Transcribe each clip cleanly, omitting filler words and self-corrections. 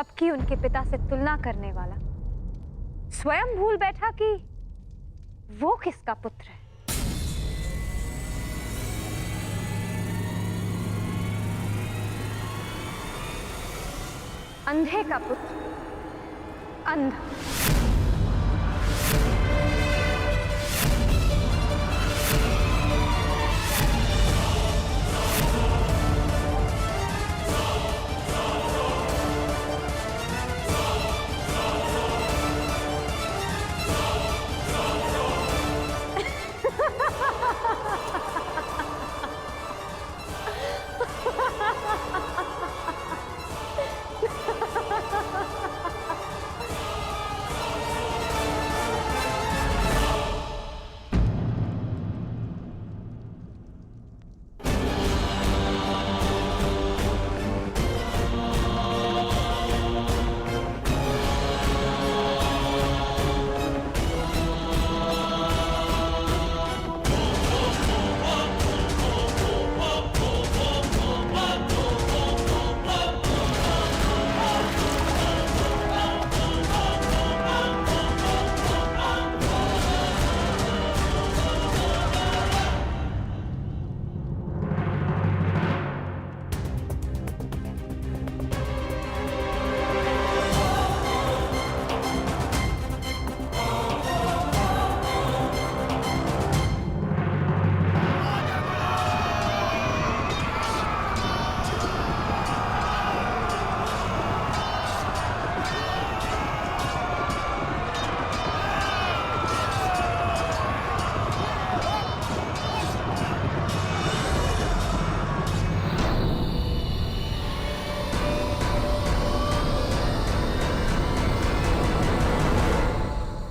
सबकी उनके पिता से तुलना करने वाला स्वयं भूल बैठा कि वो किसका पुत्र है। अंधे का पुत्र अंधा।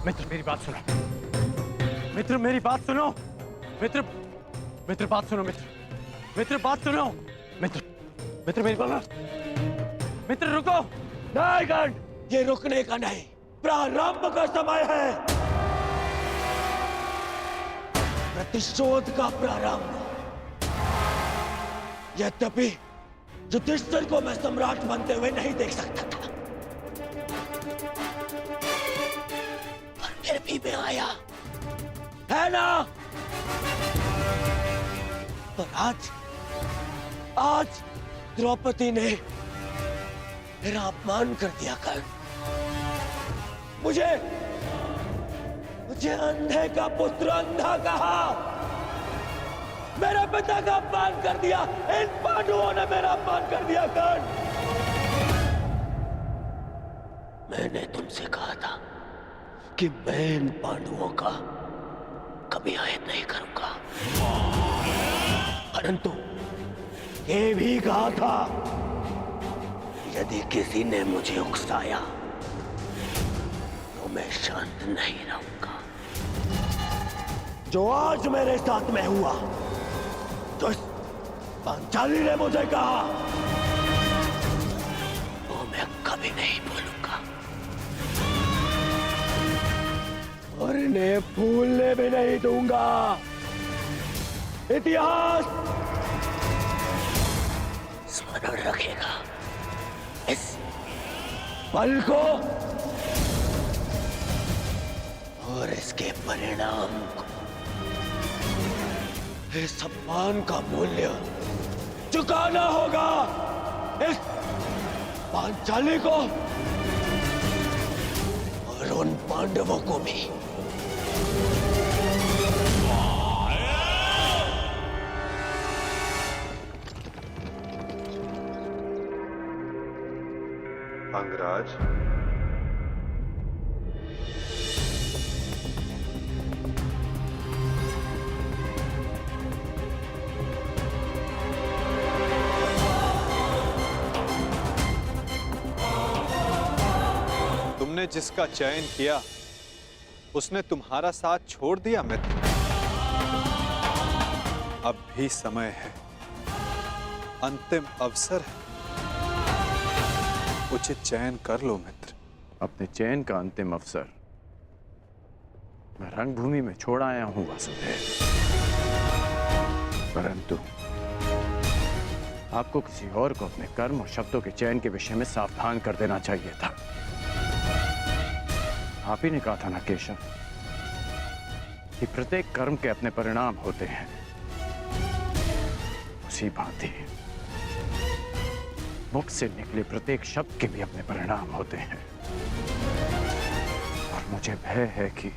मित्र मेरी बात सुनो, मित्र मेरी बात सुनो, मित्र मित्र बात सुनो, मित्र बात सुनो, मित्र मेरी बात, मित्र रुको। नहीं गण, ये रुकने का नहीं, प्रारंभ का समय है। प्रतिशोध का प्रारंभ। यद्यपि युधिष्ठिर को मैं सम्राट बनते हुए नहीं देख सकता था, फिर भी मैं आया, है ना? पर आज द्रौपदी ने मेरा अपमान कर दिया। कर मुझे अंधे का पुत्र अंधा कहा, मेरे पिता का अपमान कर दिया। इन पांडवों ने मेरा अपमान कर दिया। कर्ण, मैंने तुमसे कहा था कि मैं इन पांडवों का कभी आयत नहीं करूंगा, परंतु ये भी कहा था यदि किसी ने मुझे उकसाया तो मैं शांत नहीं रहूंगा। जो आज मेरे साथ में हुआ, जो पांचाली ने मुझे कहा, वो मैं कभी नहीं भूलूंगा और इन्हें भूलने भी नहीं दूंगा। इतिहास स्मरण रखेगा इस पल को और इसके परिणाम को। इस अपमान का मूल्य चुकाना होगा इस पांचाली को और उन पांडवों को भी। अंगराज, तुमने जिसका चयन किया उसने तुम्हारा साथ छोड़ दिया मित्र। अब भी समय है, अंतिम अवसर है, उचित चयन कर लो मित्र। अपने चयन का अंतिम अवसर मैं रंगभूमि में छोड़ आया हूं वासुदेव, परंतु आपको किसी और को अपने कर्म और शब्दों के चयन के विषय में सावधान कर देना चाहिए था। आप ही ने कहा था ना केशव कि प्रत्येक कर्म के अपने परिणाम होते हैं। उसी भांति मुख से निकले प्रत्येक शब्द के भी अपने परिणाम होते हैं। और मुझे भय है कि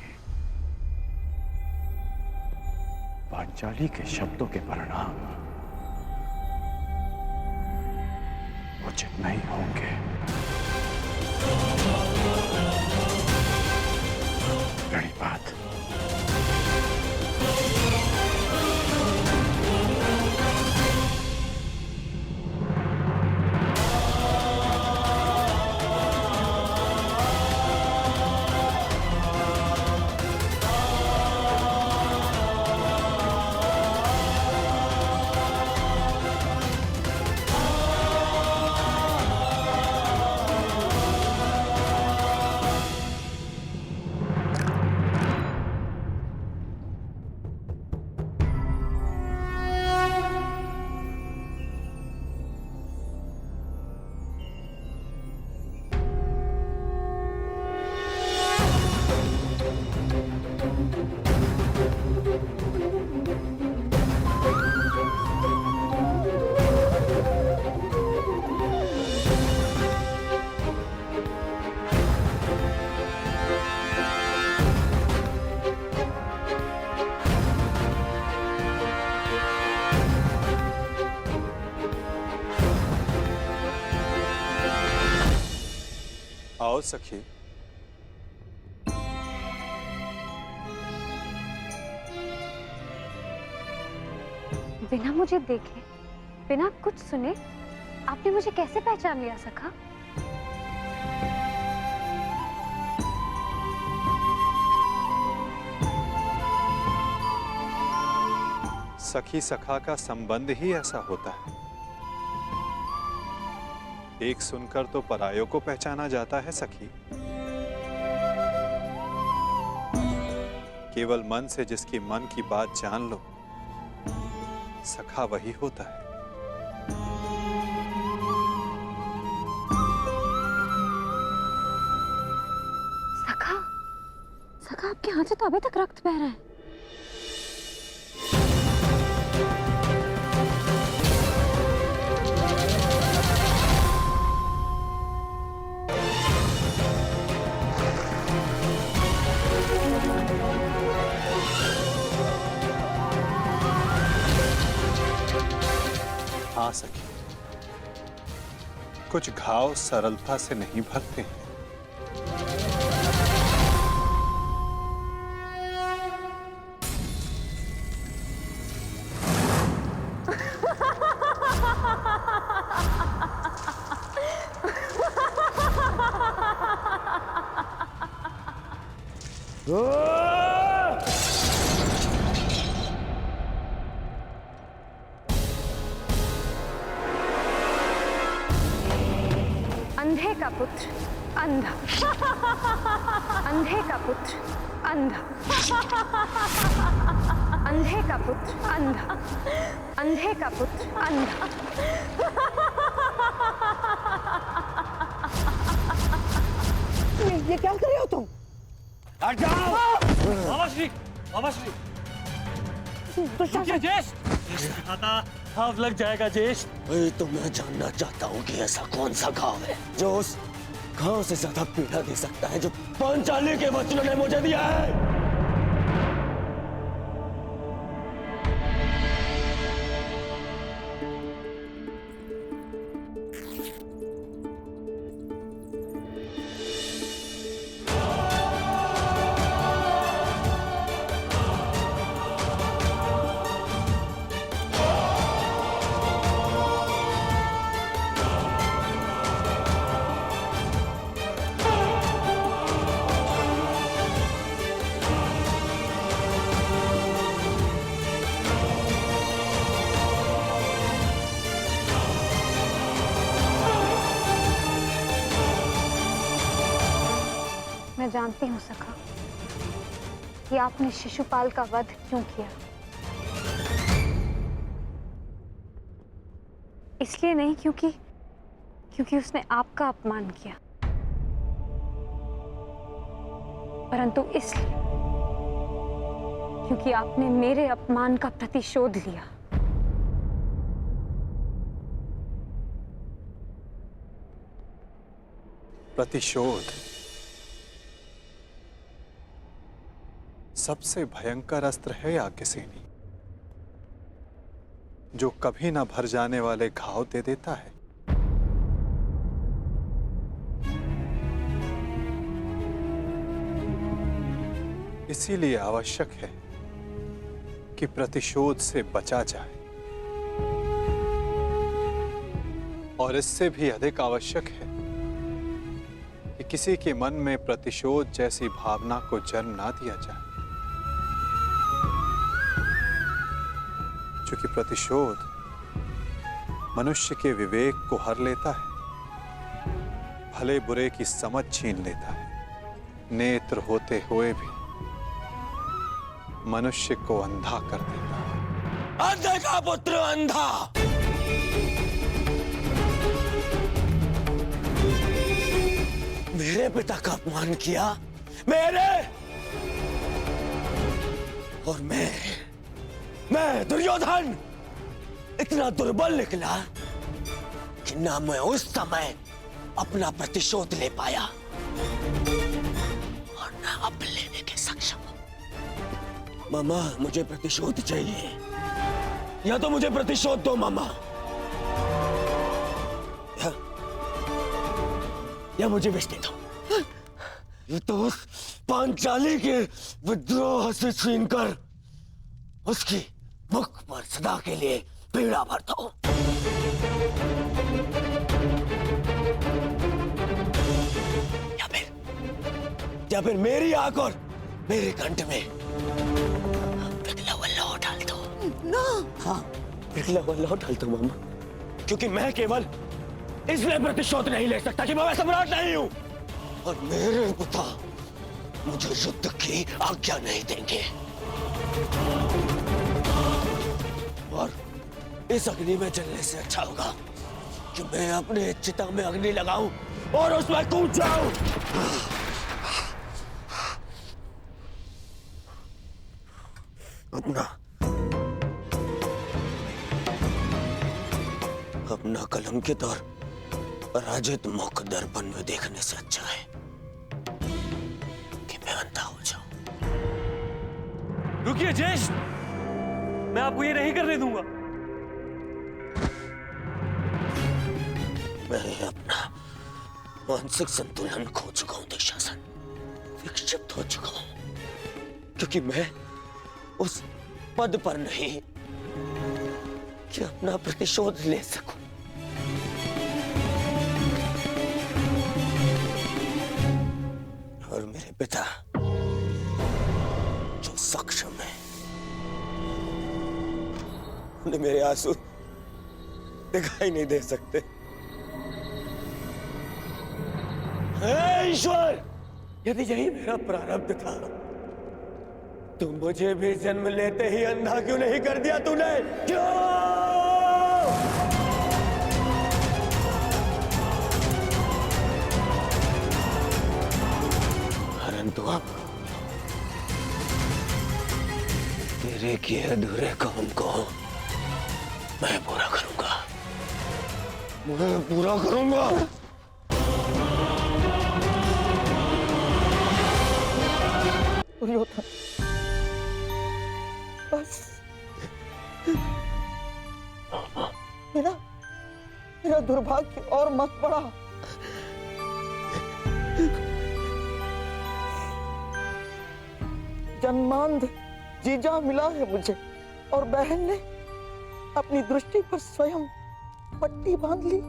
पांचाली के शब्दों के परिणाम उचित नहीं होंगे। बड़ी बात। आओ सखी। बिना मुझे देखे, बिना कुछ सुने आपने मुझे कैसे पहचान लिया सखा? सखी सखा का संबंध ही ऐसा होता है। एक सुनकर तो परायों को पहचाना जाता है सखी। केवल मन से जिसकी मन की बात जान लो, सखा वही होता है। सखा, सखा आपके हाथ से तो अभी तक रक्त बह रहा है। हाँ सखी, कुछ घाव सरलता से नहीं भरते हैं। अंधे का पुत्र अंधा, अंधे का पुत्र अंधा, अंधे का पुत्र अंधा, अंधे का पुत्र अंधा। ये क्या कर रहे हो तुम? हट जाओ! बाबा श्री, बाबा श्री। रुकिए ज्येष्ठ। हाथ लग जाएगा ज्येष्ठ। तो मैं जानना चाहता हूँ कि ऐसा कौन सा घाव है जो उस घाव से ज्यादा पीड़ा दे सकता है जो पांचाली के वचनों ने मुझे दिया है। मैं जानती हूँ सखा कि आपने शिशुपाल का वध क्यों किया। इसलिए नहीं क्योंकि उसने आपका अपमान किया, परंतु इसलिए क्योंकि आपने मेरे अपमान का प्रतिशोध लिया। प्रतिशोध सबसे भयंकर अस्त्र है याज्ञसेनी, जो कभी ना भर जाने वाले घाव दे देता है। इसीलिए आवश्यक है कि प्रतिशोध से बचा जाए, और इससे भी अधिक आवश्यक है कि किसी के मन में प्रतिशोध जैसी भावना को जन्म ना दिया जाए, क्योंकि प्रतिशोध मनुष्य के विवेक को हर लेता है, भले बुरे की समझ छीन लेता है, नेत्र होते हुए भी मनुष्य को अंधा कर देता है। अंधे का पुत्र अंधा। मेरे पिता का अपमान किया, मेरे, और मैं दुर्योधन इतना दुर्बल निकला कि ना मैं उस समय अपना प्रतिशोध ले पाया और ना अब लेने के सक्षम हूं। मामा, मुझे प्रतिशोध चाहिए, या तो मुझे प्रतिशोध दो मामा, या मुझे बेच दे दो। ये तो उस पांचाली के विद्रोह से छीनकर उसकी मुख पर सदा के लिए पीड़ा भर दो। या फिर मेरी आंख और मेरे कंठ में पिघला हुआ लौह डाल दो ना। हाँ, पिघला हुआ लौह डाल दो मामा, क्योंकि मैं केवल इसलिए प्रतिशोध नहीं ले सकता कि मैं सम्राट नहीं हूं, और मेरे पिता मुझे युद्ध की आज्ञा नहीं देंगे। और इस अग्नि में जलने से अच्छा होगा कि मैं अपने चिता में अग्नि लगाऊं और उसमें कूद जाऊं। अपना कलंकित और पराजित मुख दर्पण में देखने से अच्छा है कि मैं अंधा हो जाऊं। रुकिए ज्येष्ठ, मैं आपको ये नहीं करने दूंगा। मैं अपना मानसिक संतुलन खो चुका हूं दुशासन, विक्षिप्त हो चुका हूं, क्योंकि मैं उस पद पर नहीं कि अपना प्रतिशोध ले सकूं। और मेरे पिता जो सक्षम है, उन्हें मेरे आंसू दिखाई नहीं दे सकते। हे ईश्वर, यदि यही मेरा प्रारब्ध था तो मुझे भी जन्म लेते ही अंधा क्यों नहीं कर दिया तूने? क्यों? परंतु अब तेरे किए अधूरे काम को मैं पूरा करूंगा, मैं पूरा करूंगा। दुर्योधन, बस मेरा दुर्भाग्य और मत बढ़ा। जन्मांध जीजा मिला है मुझे, और बहन ने अपनी दृष्टि पर स्वयं पट्टी बांध ली,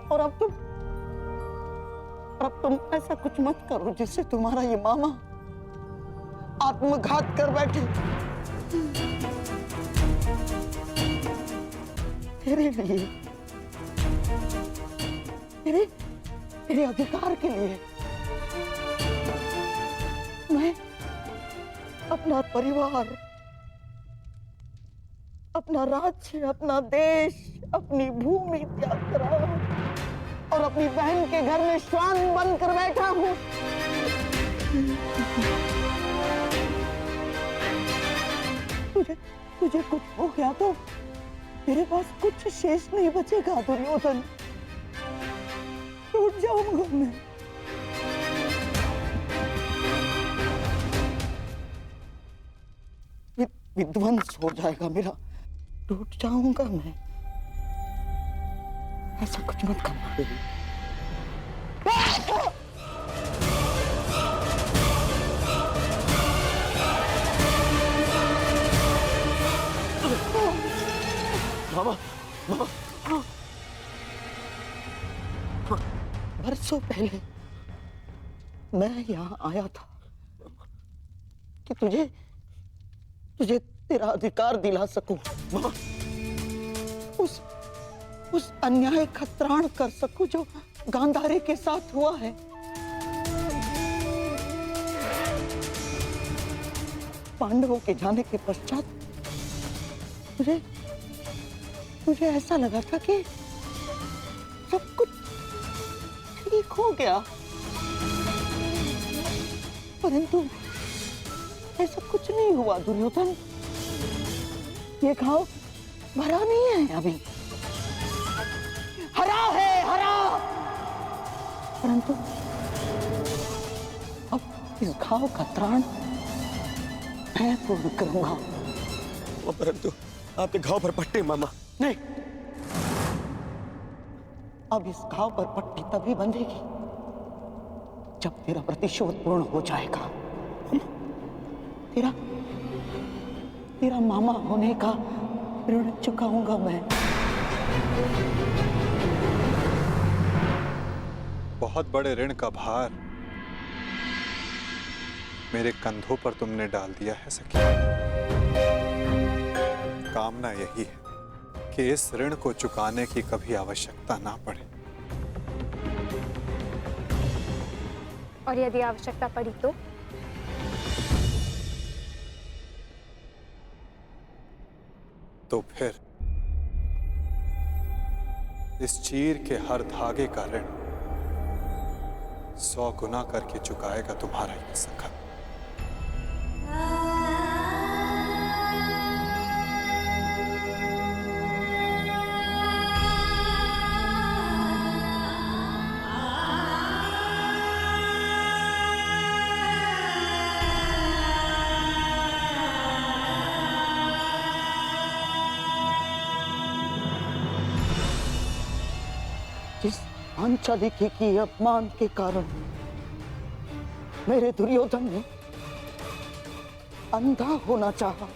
और अब तुम ऐसा कुछ मत करो जिससे तुम्हारा ये मामा आत्मघात कर बैठे। तेरे लिए, तेरे अधिकार के लिए मैं अपना परिवार, अपना राज्य, अपना देश, अपनी भूमि त्याग कर आया हूँ और अपनी बहन के घर में श्वान बनकर बैठा हूँ। तुझे कुछ हो गया तो तेरे पास कुछ शेष नहीं बचेगा दुर्योधन। टूट जाऊंगा मैं। विध्वंस हो जाएगा मेरा, टूट जाऊंगा मैं। ऐसा कुछ मत करना बेबी। मामा, मामा, बरसों पहले मैं यहाँ आया था कि तुझे तेरा अधिकार दिला सकूं। मामा, उस अन्याय का त्राण कर सकूं जो गांधारी के साथ हुआ है। पांडवों के जाने के पश्चात मुझे ऐसा लगा था कि सब कुछ ठीक हो गया, परंतु ऐसा कुछ नहीं हुआ दुर्योधन। ये घाव भरा नहीं है अभी, हरा है, हरा। परंतु अब इस घाव का त्राण मैं पूर्ण करूंगा। परंतु आपके घाव पर पट्टे मामा। नहीं, अब इस घाव पर पट्टी तभी बंधेगी जब तेरा प्रतिशोध पूर्ण हो जाएगा। तेरा मामा होने का ऋण चुकाऊंगा मैं। बहुत बड़े ऋण का भार मेरे कंधों पर तुमने डाल दिया है सखी। कामना यही है कि इस ऋण को चुकाने की कभी आवश्यकता ना पड़े। और यदि आवश्यकता पड़ी तो फिर इस चीर के हर धागे का ऋण 100 गुना करके चुकाएगा तुम्हारा ये सखा। जिस पांचालिकी की अपमान के कारण मेरे दुर्योधन ने अंधा होना चाहा,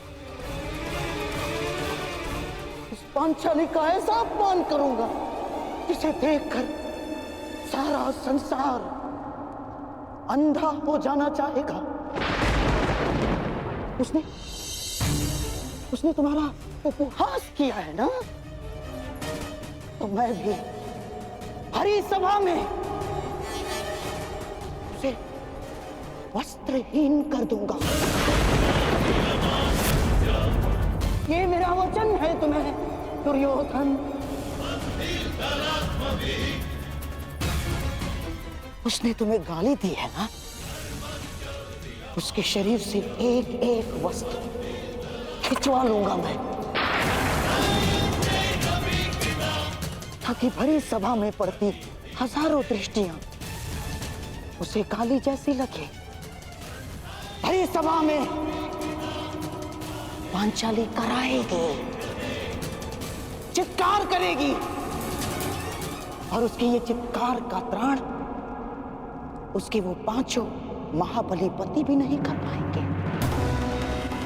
उस पांचाली का ऐसा अपमान करूंगा जिसे देखकर सारा संसार अंधा हो जाना चाहेगा। उसने तुम्हारा उपहास किया है ना, तो मैं भी हरी सभा में उसे वस्त्रहीन कर दूंगा। ये मेरा वचन है तुम्हें दुर्योधन। उसने तुम्हें गाली दी है ना, उसके शरीर से एक एक वस्त्र खिंचवा लूंगा मैं, ताकि भरी सभा में पड़ती हजारों दृष्टियां उसे काली जैसी लगे। भरी सभा में पांचाली कराएगी, चित्कार करेगी, और उसके ये चित्कार का त्राण उसके वो 5 महाबली पति भी नहीं कर पाएंगे।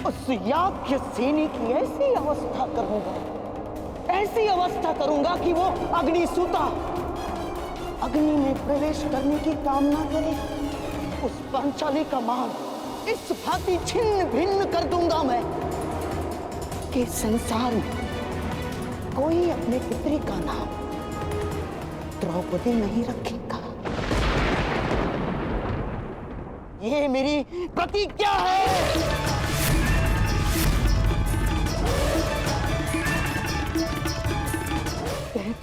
उस याज्ञ सेनी की ऐसी अवस्था करूंगा कि वो अग्निसूता अग्नि में प्रवेश करने की कामना करे। उस पांचाली का मान इस भांति छिन्न भिन्न कर दूंगा मैं कि संसार में कोई अपने पुत्री का नाम द्रौपदी नहीं रखेगा। ये मेरी प्रतिज्ञा है।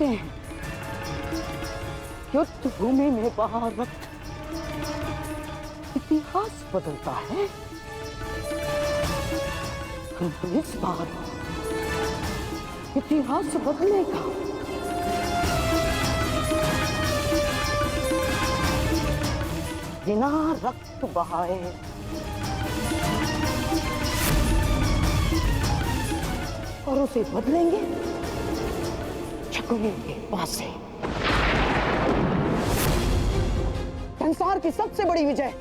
कहते हैं युद्ध भूमि में बाहर वक्त इतिहास बदलता है, परंतु इस बार इतिहास बदलेगा। बिना रक्त बहाए और उसे बदलेंगे शकुनी के पास से। संसार की सबसे बड़ी विजय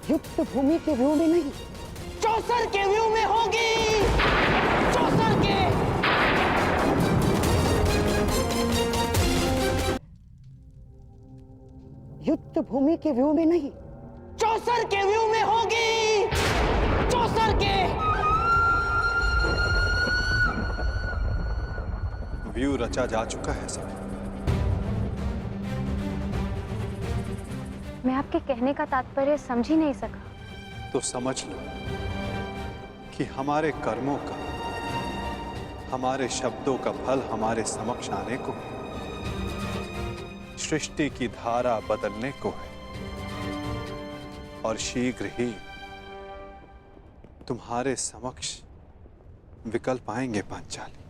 युद्ध भूमि के व्यू में नहीं, चौसर के व्यू में होगी। चौसर के युद्ध भूमि के व्यू में नहीं, चौसर के व्यू में होगी। चौसर के व्यू रचा जा चुका है सखी। मैं आपके कहने का तात्पर्य समझ ही नहीं सका। तो समझ लो कि हमारे कर्मों का, हमारे शब्दों का फल हमारे समक्ष आने को, सृष्टि की धारा बदलने को है, और शीघ्र ही तुम्हारे समक्ष विकल्प आएंगे पांचाली,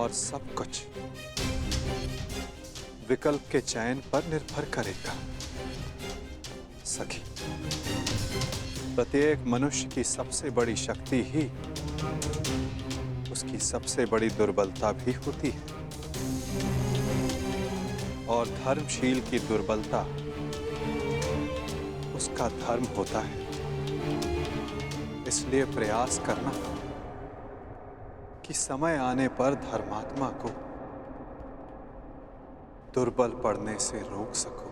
और सब कुछ विकल्प के चयन पर निर्भर करेगा सखी। प्रत्येक मनुष्य की सबसे बड़ी शक्ति ही उसकी सबसे बड़ी दुर्बलता भी होती है, और धर्मशील की दुर्बलता उसका धर्म होता है। इसलिए प्रयास करना कि समय आने पर धर्मात्मा को दुर्बल पड़ने से रोक सको।